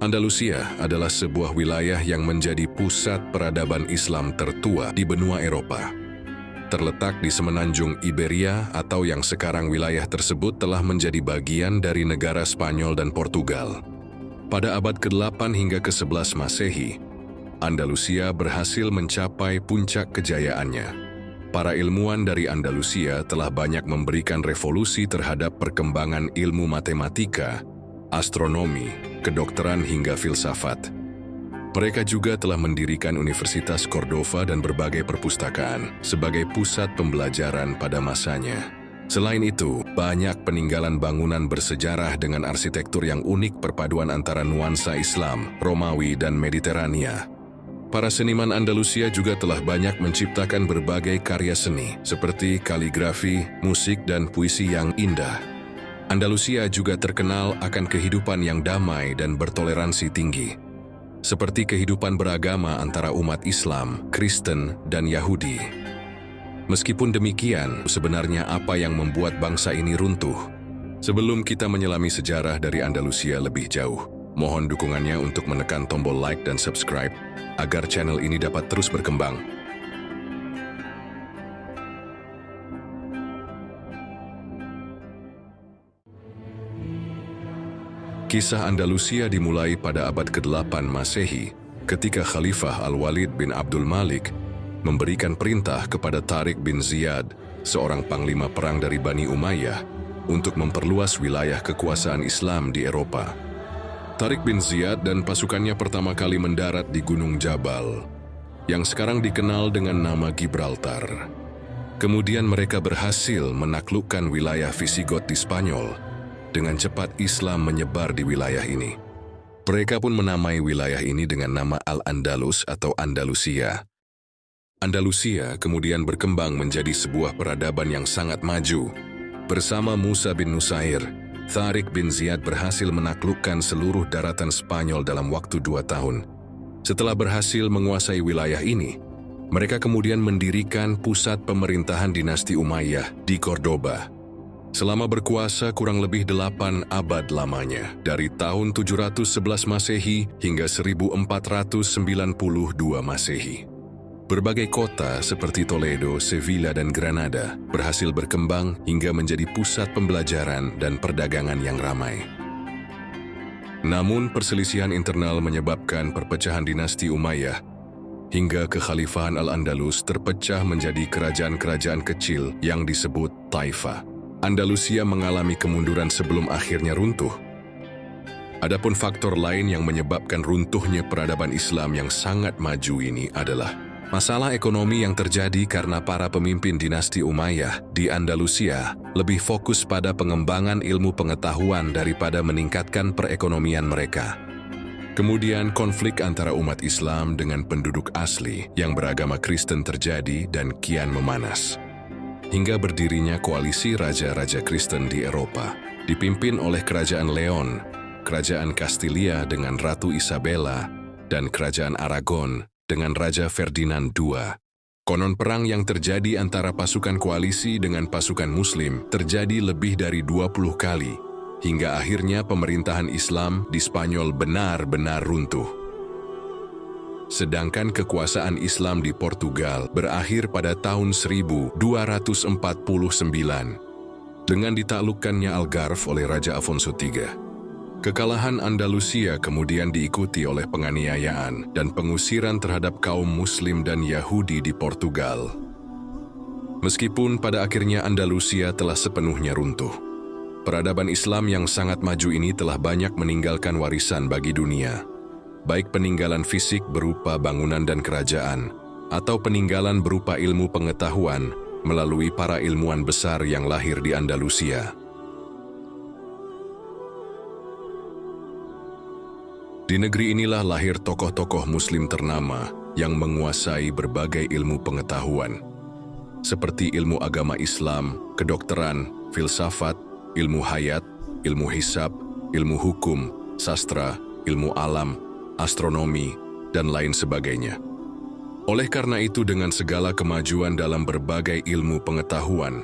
Andalusia adalah sebuah wilayah yang menjadi pusat peradaban Islam tertua di benua Eropa. Terletak di semenanjung Iberia atau yang sekarang wilayah tersebut telah menjadi bagian dari negara Spanyol dan Portugal. Pada abad ke-8 hingga ke-11 Masehi, Andalusia berhasil mencapai puncak kejayaannya. Para ilmuwan dari Andalusia telah banyak memberikan revolusi terhadap perkembangan ilmu matematika, astronomi, kedokteran hingga filsafat. Mereka juga telah mendirikan Universitas Cordova dan berbagai perpustakaan sebagai pusat pembelajaran pada masanya. Selain itu, banyak peninggalan bangunan bersejarah dengan arsitektur yang unik perpaduan antara nuansa Islam, Romawi, dan Mediterania. Para seniman Andalusia juga telah banyak menciptakan berbagai karya seni, seperti kaligrafi, musik, dan puisi yang indah. Andalusia juga terkenal akan kehidupan yang damai dan bertoleransi tinggi, seperti kehidupan beragama antara umat Islam, Kristen, dan Yahudi. Meskipun demikian, sebenarnya apa yang membuat bangsa ini runtuh? Sebelum kita menyelami sejarah dari Andalusia lebih jauh, mohon dukungannya untuk menekan tombol like dan subscribe, agar channel ini dapat terus berkembang. Kisah Andalusia dimulai pada abad ke-8 Masehi, ketika Khalifah Al-Walid bin Abdul Malik memberikan perintah kepada Tariq bin Ziyad, seorang panglima perang dari Bani Umayyah, untuk memperluas wilayah kekuasaan Islam di Eropa. Tariq bin Ziyad dan pasukannya pertama kali mendarat di Gunung Jabal, yang sekarang dikenal dengan nama Gibraltar. Kemudian mereka berhasil menaklukkan wilayah Visigot di Spanyol. Dengan cepat Islam menyebar di wilayah ini. Mereka pun menamai wilayah ini dengan nama Al-Andalus atau Andalusia. Andalusia kemudian berkembang menjadi sebuah peradaban yang sangat maju. Bersama Musa bin Nusair, Tariq bin Ziyad berhasil menaklukkan seluruh daratan Spanyol dalam waktu 2 tahun. Setelah berhasil menguasai wilayah ini, mereka kemudian mendirikan pusat pemerintahan dinasti Umayyah di Cordoba. Selama berkuasa kurang lebih 8 abad lamanya, dari tahun 711 Masehi hingga 1492 Masehi. Berbagai kota seperti Toledo, Sevilla, dan Granada berhasil berkembang hingga menjadi pusat pembelajaran dan perdagangan yang ramai. Namun, perselisihan internal menyebabkan perpecahan dinasti Umayyah hingga kekhalifahan Al-Andalus terpecah menjadi kerajaan-kerajaan kecil yang disebut Taifah. Andalusia mengalami kemunduran sebelum akhirnya runtuh. Adapun faktor lain yang menyebabkan runtuhnya peradaban Islam yang sangat maju ini adalah masalah ekonomi yang terjadi karena para pemimpin dinasti Umayyah di Andalusia lebih fokus pada pengembangan ilmu pengetahuan daripada meningkatkan perekonomian mereka. Kemudian konflik antara umat Islam dengan penduduk asli yang beragama Kristen terjadi dan kian memanas. Hingga berdirinya koalisi raja-raja Kristen di Eropa, dipimpin oleh Kerajaan Leon, Kerajaan Kastilia dengan Ratu Isabella, dan Kerajaan Aragon dengan Raja Ferdinand II. Konon perang yang terjadi antara pasukan koalisi dengan pasukan Muslim terjadi lebih dari 20 kali, hingga akhirnya pemerintahan Islam di Spanyol benar-benar runtuh. Sedangkan kekuasaan Islam di Portugal berakhir pada tahun 1249 dengan ditaklukkannya Algarve oleh Raja Afonso III. Kekalahan Andalusia kemudian diikuti oleh penganiayaan dan pengusiran terhadap kaum Muslim dan Yahudi di Portugal. Meskipun pada akhirnya Andalusia telah sepenuhnya runtuh, peradaban Islam yang sangat maju ini telah banyak meninggalkan warisan bagi dunia, baik peninggalan fisik berupa bangunan dan kerajaan, atau peninggalan berupa ilmu pengetahuan melalui para ilmuwan besar yang lahir di Andalusia. Di negeri inilah lahir tokoh-tokoh Muslim ternama yang menguasai berbagai ilmu pengetahuan, seperti ilmu agama Islam, kedokteran, filsafat, ilmu hayat, ilmu hisab, ilmu hukum, sastra, ilmu alam, astronomi, dan lain sebagainya. Oleh karena itu, dengan segala kemajuan dalam berbagai ilmu pengetahuan,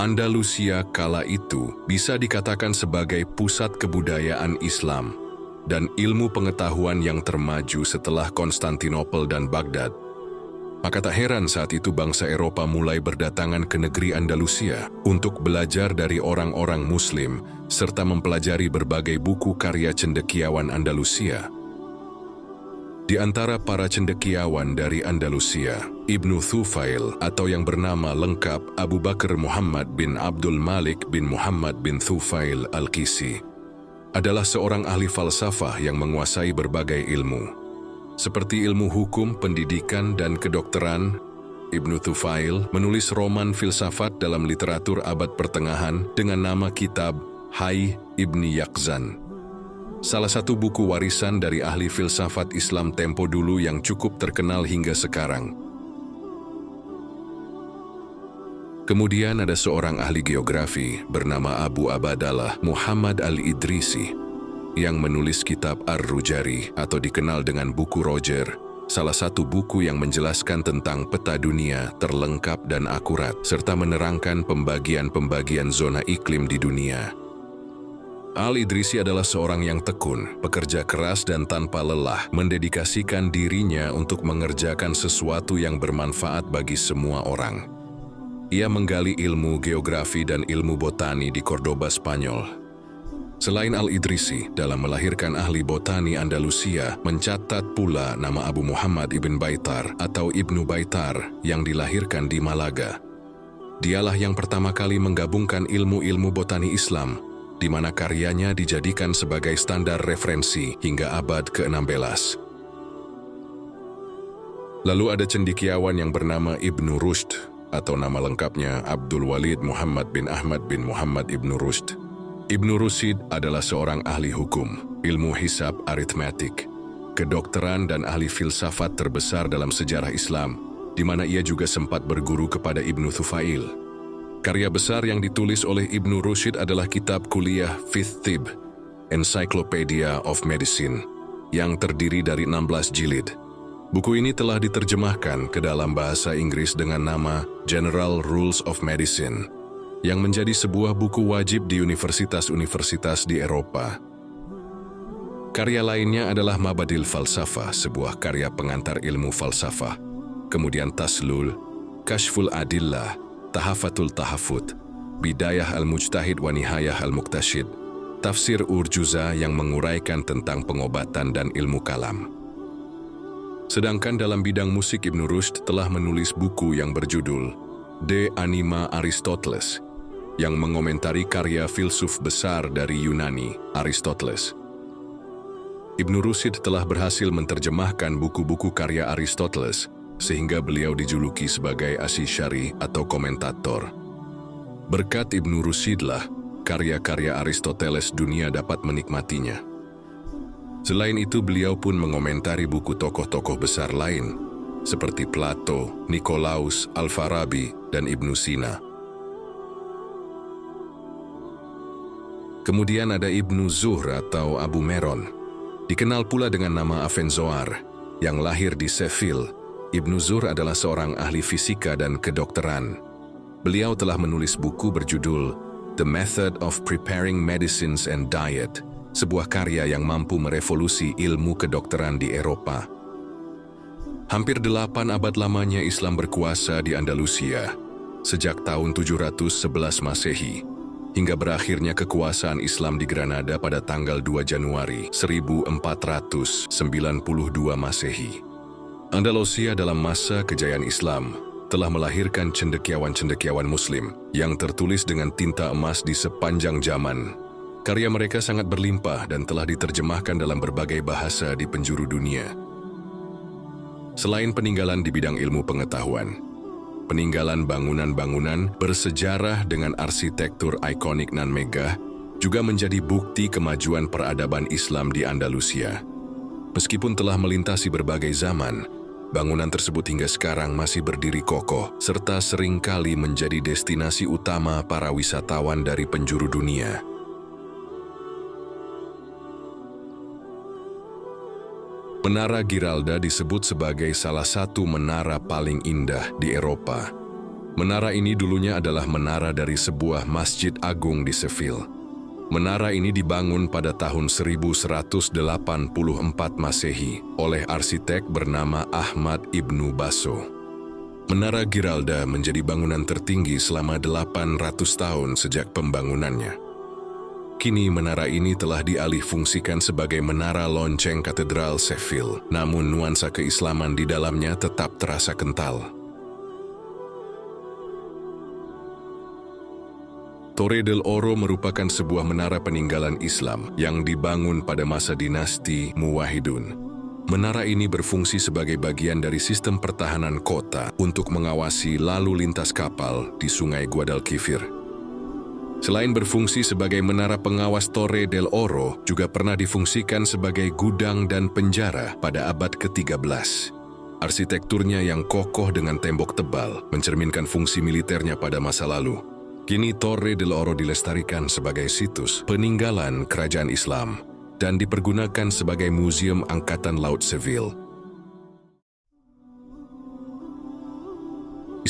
Andalusia kala itu bisa dikatakan sebagai pusat kebudayaan Islam, dan ilmu pengetahuan yang termaju setelah Konstantinopel dan Baghdad. Maka tak heran saat itu bangsa Eropa mulai berdatangan ke negeri Andalusia untuk belajar dari orang-orang Muslim serta mempelajari berbagai buku karya cendekiawan Andalusia. Di antara para cendekiawan dari Andalusia, Ibnu Thufail atau yang bernama lengkap Abu Bakar Muhammad bin Abdul Malik bin Muhammad bin Thufail Al-Qisi, adalah seorang ahli falsafah yang menguasai berbagai ilmu. Seperti ilmu hukum, pendidikan, dan kedokteran, Ibnu Thufail menulis roman filsafat dalam literatur abad pertengahan dengan nama kitab Hayy Ibni Yaqzan. Salah satu buku warisan dari ahli filsafat Islam tempo dulu yang cukup terkenal hingga sekarang. Kemudian ada seorang ahli geografi bernama Abu Abdallah Muhammad Al-Idrisi yang menulis kitab Ar-Rujari atau dikenal dengan buku Roger, salah satu buku yang menjelaskan tentang peta dunia terlengkap dan akurat, serta menerangkan pembagian-pembagian zona iklim di dunia. Al-Idrisi adalah seorang yang tekun, pekerja keras dan tanpa lelah, mendedikasikan dirinya untuk mengerjakan sesuatu yang bermanfaat bagi semua orang. Ia menggali ilmu geografi dan ilmu botani di Cordoba, Spanyol. Selain Al-Idrisi, dalam melahirkan ahli botani Andalusia, mencatat pula nama Abu Muhammad ibn Baitar atau Ibnu Baitar yang dilahirkan di Malaga. Dialah yang pertama kali menggabungkan ilmu-ilmu botani Islam, di mana karyanya dijadikan sebagai standar referensi hingga abad ke-16. Lalu ada cendekiawan yang bernama Ibnu Rushd atau nama lengkapnya Abdul Walid Muhammad bin Ahmad bin Muhammad Ibnu Rushd. Ibnu Rushd adalah seorang ahli hukum, ilmu hisab aritmetik, kedokteran dan ahli filsafat terbesar dalam sejarah Islam, di mana ia juga sempat berguru kepada Ibnu Thufail. Karya besar yang ditulis oleh Ibnu Rushd adalah kitab kuliah Fifth Tib, Encyclopedia of Medicine, yang terdiri dari 16 jilid. Buku ini telah diterjemahkan ke dalam bahasa Inggris dengan nama General Rules of Medicine, yang menjadi sebuah buku wajib di universitas-universitas di Eropa. Karya lainnya adalah Mabadil Falsafah, sebuah karya pengantar ilmu falsafah. Kemudian Taslul, Kashful Adillah, Tahafatul Tahafut, Bidayah Al-Mujtahid wa Nihayah Al-Muqtashid, Tafsir Urjuza yang menguraikan tentang pengobatan dan ilmu kalam. Sedangkan dalam bidang musik, Ibnu Rushd telah menulis buku yang berjudul De Anima Aristoteles, yang mengomentari karya filsuf besar dari Yunani, Aristoteles. Ibnu Rushd telah berhasil menerjemahkan buku-buku karya Aristoteles, sehingga beliau dijuluki sebagai Asy'ari atau komentator. Berkat Ibnu Rushdlah, karya-karya Aristoteles dunia dapat menikmatinya. Selain itu, beliau pun mengomentari buku tokoh-tokoh besar lain, seperti Plato, Nikolaus, Al-Farabi, dan Ibnu Sina. Kemudian ada Ibnu Zuhr atau Abu Meron, dikenal pula dengan nama Avenzoar, yang lahir di Seville. Ibnu Zuhr adalah seorang ahli fisika dan kedokteran. Beliau telah menulis buku berjudul The Method of Preparing Medicines and Diet, sebuah karya yang mampu merevolusi ilmu kedokteran di Eropa. Hampir 8 abad lamanya Islam berkuasa di Andalusia, sejak tahun 711 Masehi, hingga berakhirnya kekuasaan Islam di Granada pada tanggal 2 Januari 1492 Masehi. Andalusia dalam masa kejayaan Islam telah melahirkan cendekiawan-cendekiawan Muslim yang tertulis dengan tinta emas di sepanjang zaman. Karya mereka sangat berlimpah dan telah diterjemahkan dalam berbagai bahasa di penjuru dunia. Selain peninggalan di bidang ilmu pengetahuan, peninggalan bangunan-bangunan bersejarah dengan arsitektur ikonik nan megah juga menjadi bukti kemajuan peradaban Islam di Andalusia. Meskipun telah melintasi berbagai zaman, bangunan tersebut hingga sekarang masih berdiri kokoh serta seringkali menjadi destinasi utama para wisatawan dari penjuru dunia. Menara Giralda disebut sebagai salah satu menara paling indah di Eropa. Menara ini dulunya adalah menara dari sebuah masjid agung di Seville. Menara ini dibangun pada tahun 1184 Masehi oleh arsitek bernama Ahmad Ibnu Basso. Menara Giralda menjadi bangunan tertinggi selama 800 tahun sejak pembangunannya. Kini menara ini telah dialihfungsikan sebagai menara lonceng Katedral Sheffield, namun nuansa keislaman di dalamnya tetap terasa kental. Torre del Oro merupakan sebuah menara peninggalan Islam yang dibangun pada masa dinasti Muwahhidun. Menara ini berfungsi sebagai bagian dari sistem pertahanan kota untuk mengawasi lalu lintas kapal di Sungai Guadalquivir. Selain berfungsi sebagai menara pengawas, Torre del Oro juga pernah difungsikan sebagai gudang dan penjara pada abad ke-13. Arsitekturnya yang kokoh dengan tembok tebal mencerminkan fungsi militernya pada masa lalu. Kini Torre del Oro dilestarikan sebagai situs peninggalan kerajaan Islam dan dipergunakan sebagai Museum Angkatan Laut Seville.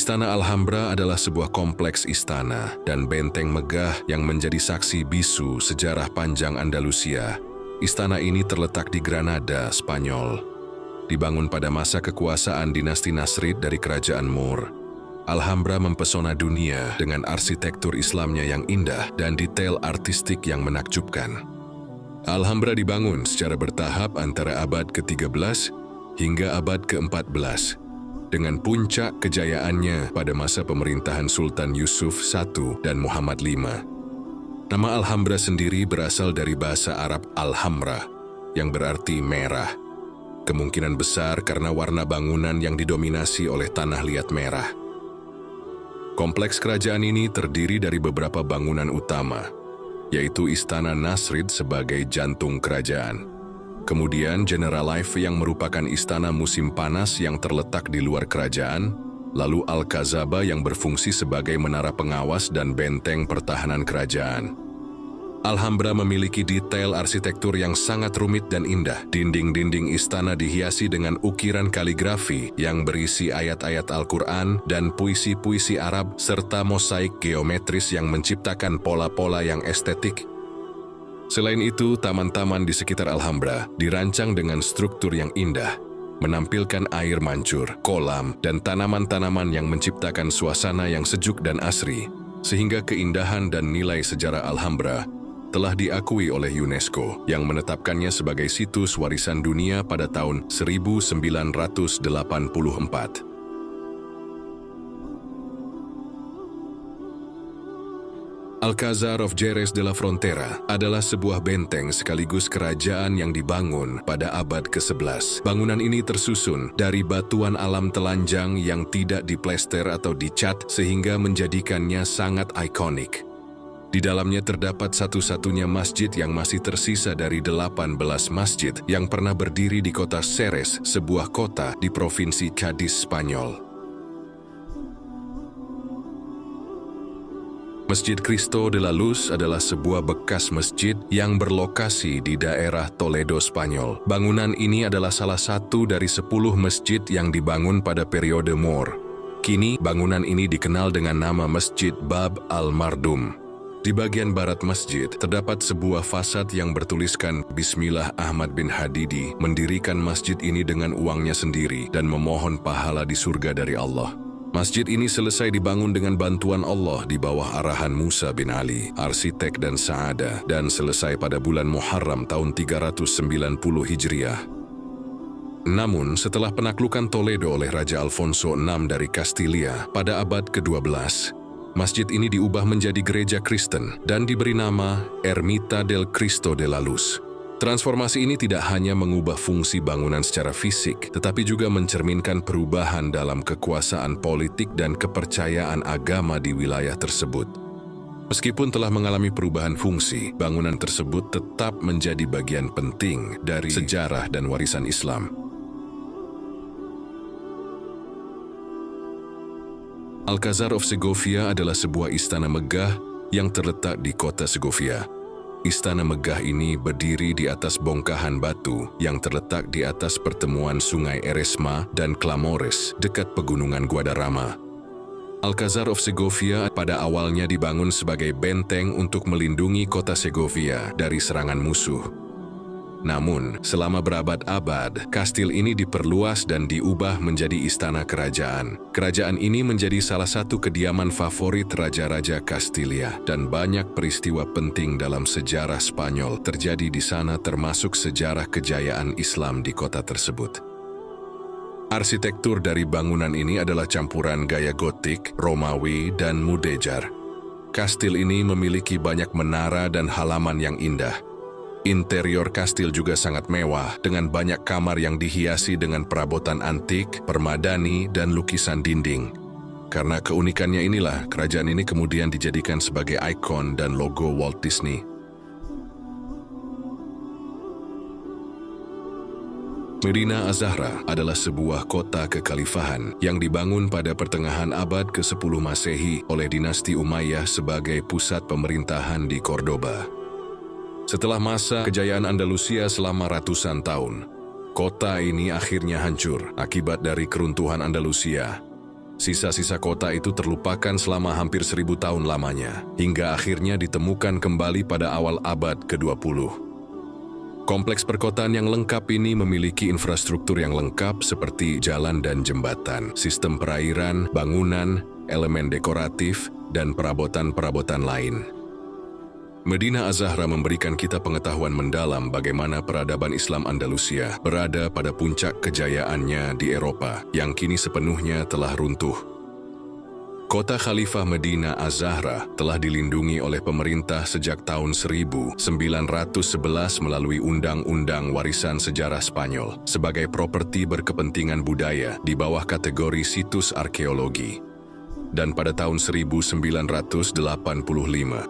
Istana Alhambra adalah sebuah kompleks istana dan benteng megah yang menjadi saksi bisu sejarah panjang Andalusia. Istana ini terletak di Granada, Spanyol. Dibangun pada masa kekuasaan dinasti Nasrid dari Kerajaan Moor. Alhambra mempesona dunia dengan arsitektur Islamnya yang indah dan detail artistik yang menakjubkan. Alhambra dibangun secara bertahap antara abad ke-13 hingga abad ke-14, dengan puncak kejayaannya pada masa pemerintahan Sultan Yusuf I dan Muhammad V. Nama Alhambra sendiri berasal dari bahasa Arab Al-Hamra, yang berarti merah. Kemungkinan besar karena warna bangunan yang didominasi oleh tanah liat merah. Kompleks kerajaan ini terdiri dari beberapa bangunan utama, yaitu Istana Nasrid sebagai jantung kerajaan. Kemudian Generalife yang merupakan istana musim panas yang terletak di luar kerajaan, lalu Al-Qazaba yang berfungsi sebagai menara pengawas dan benteng pertahanan kerajaan. Alhambra memiliki detail arsitektur yang sangat rumit dan indah. Dinding-dinding istana dihiasi dengan ukiran kaligrafi yang berisi ayat-ayat Al-Quran dan puisi-puisi Arab, serta mosaik geometris yang menciptakan pola-pola yang estetik. Selain itu, taman-taman di sekitar Alhambra dirancang dengan struktur yang indah, menampilkan air mancur, kolam, dan tanaman-tanaman yang menciptakan suasana yang sejuk dan asri, sehingga keindahan dan nilai sejarah Alhambra telah diakui oleh UNESCO yang menetapkannya sebagai situs warisan dunia pada tahun 1984. Alcázar of Jerez de la Frontera adalah sebuah benteng sekaligus kerajaan yang dibangun pada abad ke-11. Bangunan ini tersusun dari batuan alam telanjang yang tidak diplester atau dicat sehingga menjadikannya sangat ikonik. Di dalamnya terdapat satu-satunya masjid yang masih tersisa dari 18 masjid yang pernah berdiri di kota Xerez, sebuah kota di provinsi Cadiz, Spanyol. Masjid Cristo de la Luz adalah sebuah bekas masjid yang berlokasi di daerah Toledo, Spanyol. Bangunan ini adalah salah satu dari 10 masjid yang dibangun pada periode Moor. Kini, bangunan ini dikenal dengan nama Masjid Bab al-Mardum. Di bagian barat masjid, terdapat sebuah fasad yang bertuliskan Bismillah. Ahmad bin Hadidi mendirikan masjid ini dengan uangnya sendiri dan memohon pahala di surga dari Allah. Masjid ini selesai dibangun dengan bantuan Allah di bawah arahan Musa bin Ali, arsitek dan Saada, dan selesai pada bulan Muharram tahun 390 Hijriah. Namun, setelah penaklukan Toledo oleh Raja Alfonso VI dari Kastilia pada abad ke-12, masjid ini diubah menjadi gereja Kristen dan diberi nama Ermita del Cristo de la Luz. Transformasi ini tidak hanya mengubah fungsi bangunan secara fisik, tetapi juga mencerminkan perubahan dalam kekuasaan politik dan kepercayaan agama di wilayah tersebut. Meskipun telah mengalami perubahan fungsi, bangunan tersebut tetap menjadi bagian penting dari sejarah dan warisan Islam. Alcázar of Segovia adalah sebuah istana megah yang terletak di kota Segovia. Istana megah ini berdiri di atas bongkahan batu yang terletak di atas pertemuan sungai Eresma dan Clamores dekat pegunungan Guadarrama. Alcázar of Segovia pada awalnya dibangun sebagai benteng untuk melindungi kota Segovia dari serangan musuh. Namun, selama berabad-abad, kastil ini diperluas dan diubah menjadi istana kerajaan. Kerajaan ini menjadi salah satu kediaman favorit raja-raja Kastilia, dan banyak peristiwa penting dalam sejarah Spanyol terjadi di sana, termasuk sejarah kejayaan Islam di kota tersebut. Arsitektur dari bangunan ini adalah campuran gaya gotik, Romawi, dan Mudéjar. Kastil ini memiliki banyak menara dan halaman yang indah. Interior kastil juga sangat mewah, dengan banyak kamar yang dihiasi dengan perabotan antik, permadani, dan lukisan dinding. Karena keunikannya inilah, kerajaan ini kemudian dijadikan sebagai ikon dan logo Walt Disney. Medina Az-Zahra adalah sebuah kota kekhalifahan yang dibangun pada pertengahan abad ke-10 Masehi oleh dinasti Umayyah sebagai pusat pemerintahan di Cordoba. Setelah masa kejayaan Andalusia selama ratusan tahun, kota ini akhirnya hancur akibat dari keruntuhan Andalusia. Sisa-sisa kota itu terlupakan selama hampir 1000 tahun lamanya, hingga akhirnya ditemukan kembali pada awal abad ke-20. Kompleks perkotaan yang lengkap ini memiliki infrastruktur yang lengkap seperti jalan dan jembatan, sistem perairan, bangunan, elemen dekoratif, dan perabotan-perabotan lain. Medina Az-Zahra memberikan kita pengetahuan mendalam bagaimana peradaban Islam Andalusia berada pada puncak kejayaannya di Eropa yang kini sepenuhnya telah runtuh. Kota Khalifah Medina Az-Zahra telah dilindungi oleh pemerintah sejak tahun 1911 melalui Undang-Undang Warisan Sejarah Spanyol sebagai properti berkepentingan budaya di bawah kategori situs arkeologi. Dan pada tahun 1985,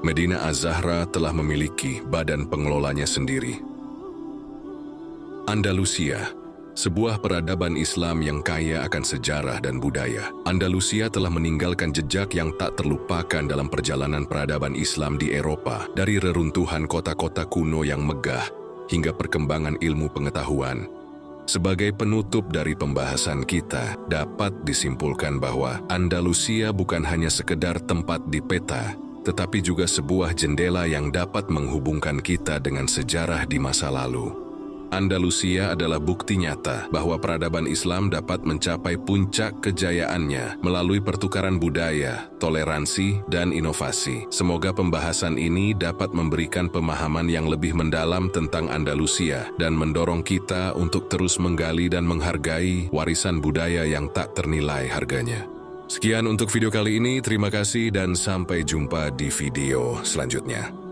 Medina Az-Zahra telah memiliki badan pengelolanya sendiri. Andalusia, sebuah peradaban Islam yang kaya akan sejarah dan budaya. Andalusia telah meninggalkan jejak yang tak terlupakan dalam perjalanan peradaban Islam di Eropa, dari reruntuhan kota-kota kuno yang megah hingga perkembangan ilmu pengetahuan. Sebagai penutup dari pembahasan kita, dapat disimpulkan bahwa Andalusia bukan hanya sekedar tempat di peta, tetapi juga sebuah jendela yang dapat menghubungkan kita dengan sejarah di masa lalu. Andalusia adalah bukti nyata bahwa peradaban Islam dapat mencapai puncak kejayaannya melalui pertukaran budaya, toleransi, dan inovasi. Semoga pembahasan ini dapat memberikan pemahaman yang lebih mendalam tentang Andalusia dan mendorong kita untuk terus menggali dan menghargai warisan budaya yang tak ternilai harganya. Sekian untuk video kali ini, terima kasih dan sampai jumpa di video selanjutnya.